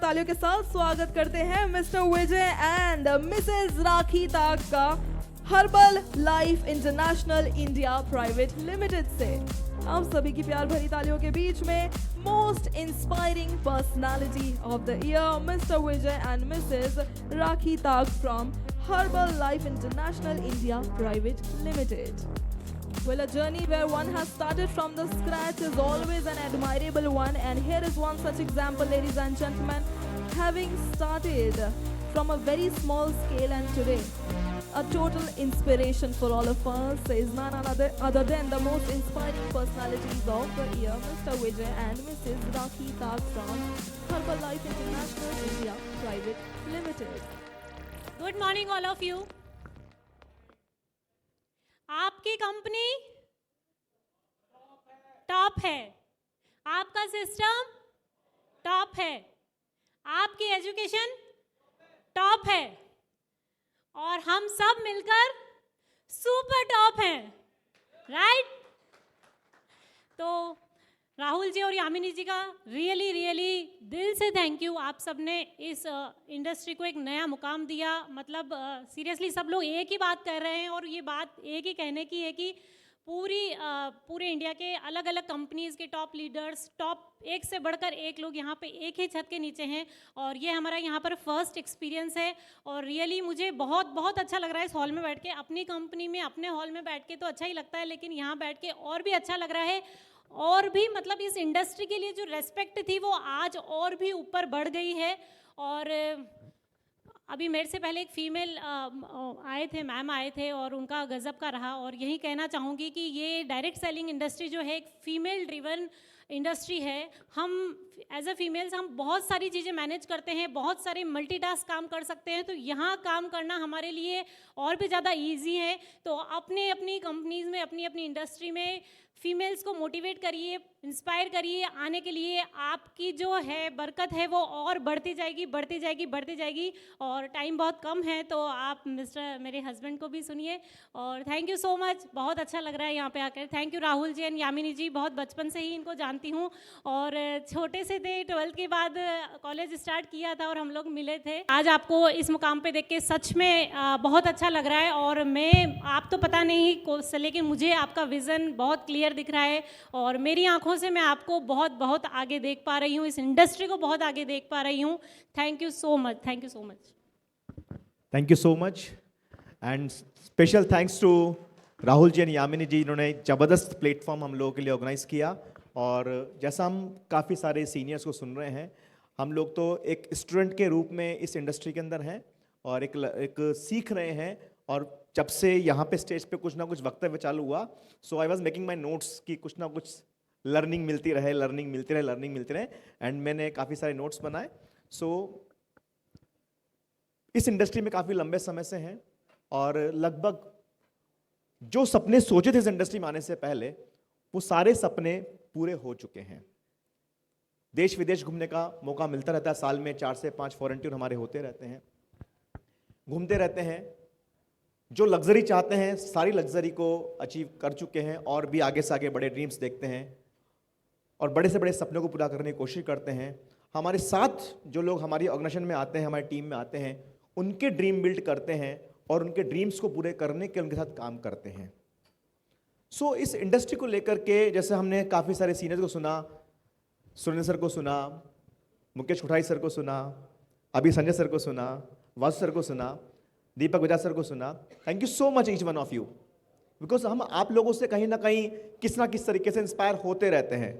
तालियों के साथ स्वागत करते हैं mister Vijay and mrs Rakhi ताग का herbal life international India private limited से। आप सभी की प्यार भरी तालियों के बीच में most inspiring personality of the year mister Vijay and mrs Rakhi Taag from Herbalife international India private limited. Well, a journey where one has started from the scratch is always an admirable one, and here is one such example, ladies and gentlemen, having started from a very small scale and today a total inspiration for all of us is none other than the most inspiring personalities of the year, Mr. Vijay and Mrs. Rakhi Tag from Herbalife International India Private Limited. Good morning, all of you. आपकी company top है, आपका system top है, आपकी education top है और हम सब मिलकर सुपर टॉप हैं, राइट? तो राहुल जी और यामिनी जी का रियली दिल से थैंक यू। आप सब ने इस इंडस्ट्री को एक नया मुकाम दिया। मतलब सीरियसली सब लोग एक ही बात कर रहे हैं और ये बात एक ही कहने की है कि पूरे इंडिया के अलग अलग कंपनीज़ के टॉप लीडर्स, टॉप एक से बढ़कर एक लोग यहाँ पे एक ही छत के नीचे हैं और ये हमारा यहाँ पर फर्स्ट एक्सपीरियंस है और रियली मुझे बहुत अच्छा लग रहा है इस हॉल में बैठ के। अपनी कंपनी में अपने हॉल में बैठ के तो अच्छा ही लगता है, लेकिन यहाँ बैठ के और भी अच्छा लग रहा है। और भी मतलब इस इंडस्ट्री के लिए जो रेस्पेक्ट थी वो आज और भी ऊपर बढ़ गई है। और अभी मेरे से पहले एक फीमेल आए थे, मैम आए थे और उनका गज़ब का रहा। और यही कहना चाहूँगी कि ये डायरेक्ट सेलिंग इंडस्ट्री जो है एक फीमेल ड्रिवन इंडस्ट्री है। हम एज अ फीमेल्स हम बहुत सारी चीज़ें मैनेज करते हैं, बहुत सारे मल्टीटास्क काम कर सकते हैं, तो यहाँ काम करना हमारे लिए और भी ज़्यादा इजी है। तो अपनी कंपनीज़ में अपनी इंडस्ट्री में फीमेल्स को मोटिवेट करिए, इंस्पायर करिए आने के लिए। आपकी जो है बरकत है वो और बढ़ती जाएगी। और टाइम बहुत कम है तो आप मिस्टर मेरे हस्बैंड को भी सुनिए। और थैंक यू सो मच, बहुत अच्छा लग रहा है यहाँ पे आकर। Thank you Rahul ji and Yamini ji, बहुत बचपन से ही इनको जानती हूँ और छोटे से थे, 12th के बाद कॉलेज स्टार्ट किया था और हम लोग मिले थे। आज आपको इस मुकाम पे देख के सच में बहुत अच्छा लग रहा है। और मैं आप तो पता नहीं लेकिन मुझे आपका विज़न बहुत क्लियर दिख रहा है और मेरी आंखों से मैं आपको बहुत आगे देख पा रही हूँ, इस इंडस्ट्री को बहुत आगे देख पा रही हूँ। Thank you so much, thank you so much. Thank you so much and special thanks to Rahul ji and Yamini ji, इन्होंने ज़बरदस्त प्लेटफॉर्म हम लोगों के लिए ऑर्गेनाइज किया। और जैसा हम काफ़ी सारे सीनियर्स को सुन रहे हैं, हम लोग तो एक स्टूडेंट के रूप में इस इंडस्ट्री के अंदर हैं और एक सीख रहे हैं। और जब से यहाँ पे स्टेज पे कुछ ना कुछ वक्तव्य चालू हुआ, so I was making my notes कि कुछ ना कुछ लर्निंग मिलती रहे एंड मैंने काफ़ी सारे नोट्स बनाए। सो इस इंडस्ट्री में काफ़ी लंबे समय से हैं और लगभग जो सपने सोचे थे इस इंडस्ट्री में आने से पहले, वो सारे सपने पूरे हो चुके हैं। देश विदेश घूमने का मौका मिलता रहता है, साल में 4 से 5 फॉरेन टूर हमारे होते रहते हैं, घूमते रहते हैं। जो लग्जरी चाहते हैं सारी लग्जरी को अचीव कर चुके हैं और भी आगे से आगे बड़े ड्रीम्स देखते हैं और बड़े से बड़े सपनों को पूरा करने की कोशिश करते हैं। हमारे साथ जो लोग हमारी ऑर्गेनाइजेशन में आते हैं, हमारी टीम में आते हैं, उनके ड्रीम बिल्ड करते हैं और उनके ड्रीम्स को पूरे करने के उनके साथ काम करते हैं। सो इस इंडस्ट्री को लेकर के जैसे हमने काफ़ी सारे सीनियर्स को सुना, सुरेंद्र सर को सुना, मुकेश कोठारी सर को सुना, अभी संजय सर को सुना, वासु सर को सुना, दीपक बजाज सर को सुना। Thank you so much each one of you, because हम आप लोगों से कहीं ना कहीं किस ना किस तरीके से इंस्पायर होते रहते हैं।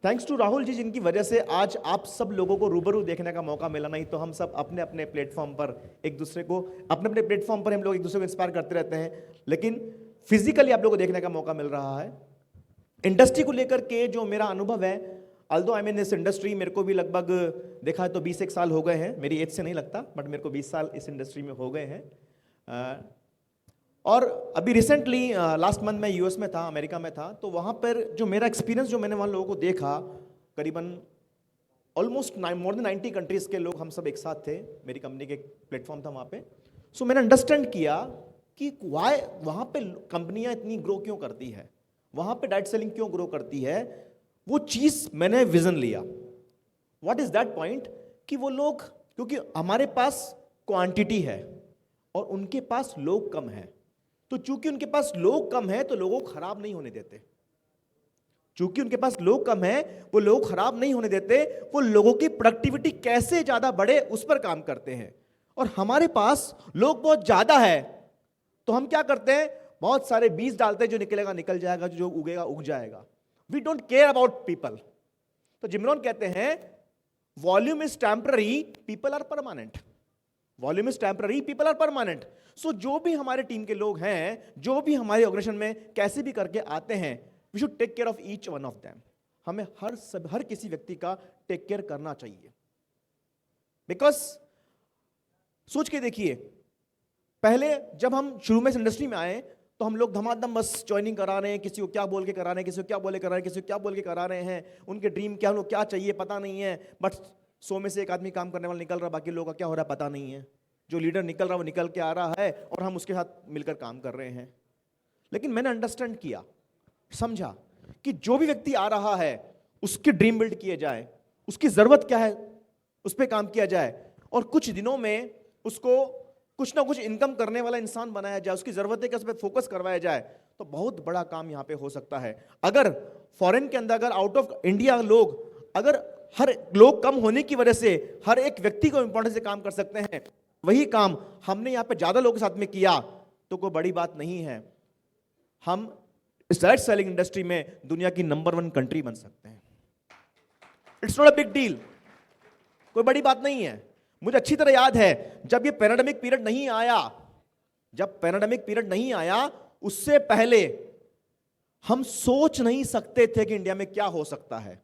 थैंक्स टू राहुल जी, जिनकी वजह से आज आप सब लोगों को रूबरू देखने का मौका मिला। नहीं तो हम सब अपने अपने प्लेटफॉर्म पर एक दूसरे को हम लोग एक दूसरे को इंस्पायर करते रहते हैं, लेकिन फिजिकली आप लोगों को देखने का मौका मिल रहा है। इंडस्ट्री को लेकर के जो मेरा अनुभव है, ऑल्दो आई मीन इस इंडस्ट्री, मेरे को भी लगभग देखा है तो 21 साल हो गए हैं। मेरी एज से नहीं लगता, बट मेरे को 20 साल इस इंडस्ट्री में हो गए हैं। और अभी रिसेंटली लास्ट मंथ मैं यूएस में था, अमेरिका में था, तो वहाँ पर जो मेरा एक्सपीरियंस, जो मैंने वहाँ लोगों को देखा, करीबन ऑलमोस्ट मोर देन 90 कंट्रीज़ के लोग हम सब एक साथ थे। मेरी कंपनी के प्लेटफॉर्म था वहाँ पे। सो मैंने अंडरस्टैंड किया कि वाई वहाँ पे कंपनियाँ इतनी ग्रो क्यों करती है, वहाँ पे डायरेक्ट सेलिंग क्यों ग्रो करती है। वो चीज़ मैंने विजन लिया। व्हाट इज दैट पॉइंट कि वो लोग, क्योंकि हमारे पास क्वांटिटी है और उनके पास लोग कम है, तो चूंकि उनके पास लोग कम है तो लोगों को खराब नहीं होने देते। चूंकि उनके पास लोग कम है, वो लोग खराब नहीं होने देते, वो लोगों की प्रोडक्टिविटी कैसे ज्यादा बढ़े उस पर काम करते हैं। और हमारे पास लोग बहुत ज्यादा है तो हम क्या करते हैं, बहुत सारे बीज डालते हैं, जो निकलेगा निकल जाएगा, जो उगेगा उग जाएगा। We don't care about people. तो जिम रोहन कहते हैं volume is temporary, people are permanent. Volume is temporary, people are permanent. So जो भी हमारे टीम के लोग हैं, जो भी हमारे ऑर्गेनाइजेशन में कैसे भी करके आते हैं, we should take care of each one of them. हमें हर किसी व्यक्ति का टेक केयर करना चाहिए। बिकॉज सोच के देखिए, पहले जब हम शुरू में इस इंडस्ट्री में आए तो हम लोग धमाधम बस ज्वाइनिंग करा रहे हैं, किसी को क्या बोल के करा रहे हैं, किसी को क्या बोले करा रहे हैं, किसी को क्या बोल के करा रहे हैं, उनके ड्रीम क्या, उनको क्या चाहिए पता नहीं है। बट 100 में से एक आदमी काम करने वाला निकल रहा, बाकी लोगों का क्या हो रहा है पता नहीं है। जो लीडर निकल रहा है वो निकल के आ रहा है और हम उसके साथ मिलकर काम कर रहे हैं। लेकिन मैंने अंडरस्टैंड किया, समझा कि जो भी व्यक्ति आ रहा है उसके ड्रीम बिल्ड किए जाए, उसकी जरूरत क्या है उस पर काम किया जाए, और कुछ दिनों में उसको कुछ ना कुछ इनकम करने वाला इंसान बनाया जाए, उसकी जरूरत है उस पर फोकस करवाया जाए, तो बहुत बड़ा काम यहां पे हो सकता है। अगर फॉरेन के अंदर, अगर आउट ऑफ इंडिया लोग, अगर हर लोग कम होने की वजह से हर एक व्यक्ति को इंपॉर्टेंस से काम कर सकते हैं, वही काम हमने यहां पे ज्यादा लोगों के साथ में किया तो कोई बड़ी बात नहीं है। हम इस डायरेक्ट सेलिंग इंडस्ट्री में दुनिया की नंबर 1 कंट्री बन सकते हैं। It's not a big deal, कोई बड़ी बात नहीं है। मुझे अच्छी तरह याद है जब ये पैंडेमिक पीरियड नहीं आया, जब पैंडेमिक पीरियड नहीं आया उससे पहले हम सोच नहीं सकते थे कि इंडिया में क्या हो सकता है।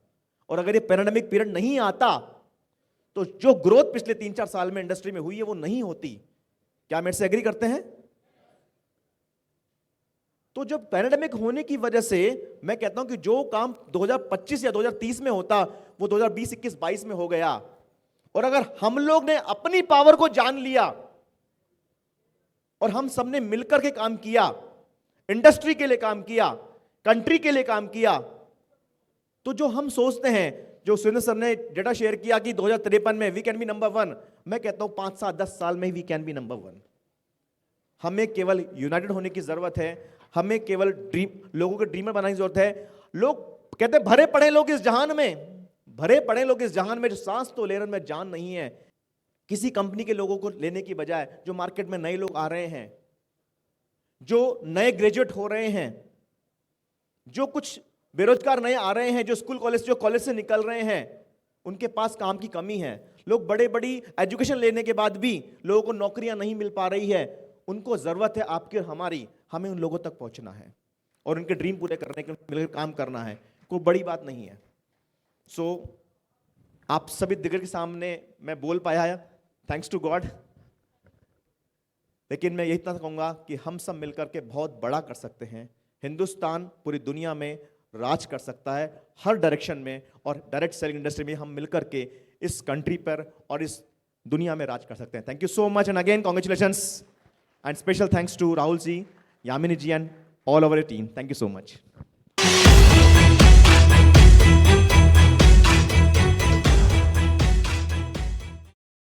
और अगर ये पैंडेमिक पीरियड नहीं आता तो जो ग्रोथ पिछले 3-4 साल में इंडस्ट्री में हुई है वो नहीं होती। क्या मेरे से एग्री करते हैं? तो जब पैंडेमिक होने की वजह से मैं कहता हूं कि जो काम 2025 या 2030 में होता वो 2020, 21, 22 में हो गया। और अगर हम लोग ने अपनी पावर को जान लिया और हम सबने मिलकर के काम किया, इंडस्ट्री के लिए काम किया, कंट्री के लिए काम किया, तो जो हम सोचते हैं, जो सुरेंद्र सर ने डेटा शेयर किया कि 2053 में वी कैन बी नंबर 1, मैं कहता हूं 5 साल 10 साल में वी कैन बी नंबर 1। हमें केवल यूनाइटेड होने की जरूरत है, हमें केवल लोगों को ड्रीमर बनाने की जरूरत है। लोग कहते हैं भरे पड़े लोग इस जहान में, भरे पड़े लोग इस जहान में, जो सांस तो ले रहे में जान नहीं है। किसी कंपनी के लोगों को लेने की बजाय जो मार्केट में नए लोग आ रहे हैं, जो नए ग्रेजुएट हो रहे हैं, जो कुछ बेरोजगार नए आ रहे हैं, जो स्कूल कॉलेज, जो कॉलेज से निकल रहे हैं, उनके पास काम की कमी है। लोग बड़े बड़ी एजुकेशन लेने के बाद भी लोगों को नौकरियां नहीं मिल पा रही है। उनको जरूरत है आपकी और हमारी, हमें उन लोगों तक पहुंचना है और उनके ड्रीम पूरे करने के लिए मिलकर काम करना है। कोई बड़ी बात नहीं है। सो आप सभी दिग्गज के सामने मैं बोल पाया, थैंक्स टू गॉड। लेकिन मैं यही इतना कहूंगा कि हम सब मिलकर के बहुत बड़ा कर सकते हैं। हिंदुस्तान पूरी दुनिया में राज कर सकता है, हर डायरेक्शन में, और डायरेक्ट सेलिंग इंडस्ट्री में हम मिलकर के इस कंट्री पर और इस दुनिया में राज कर सकते हैं। Thank you so much and again congratulations and special thanks to Rahul ji, Yamini ji and all over team. Thank you so much.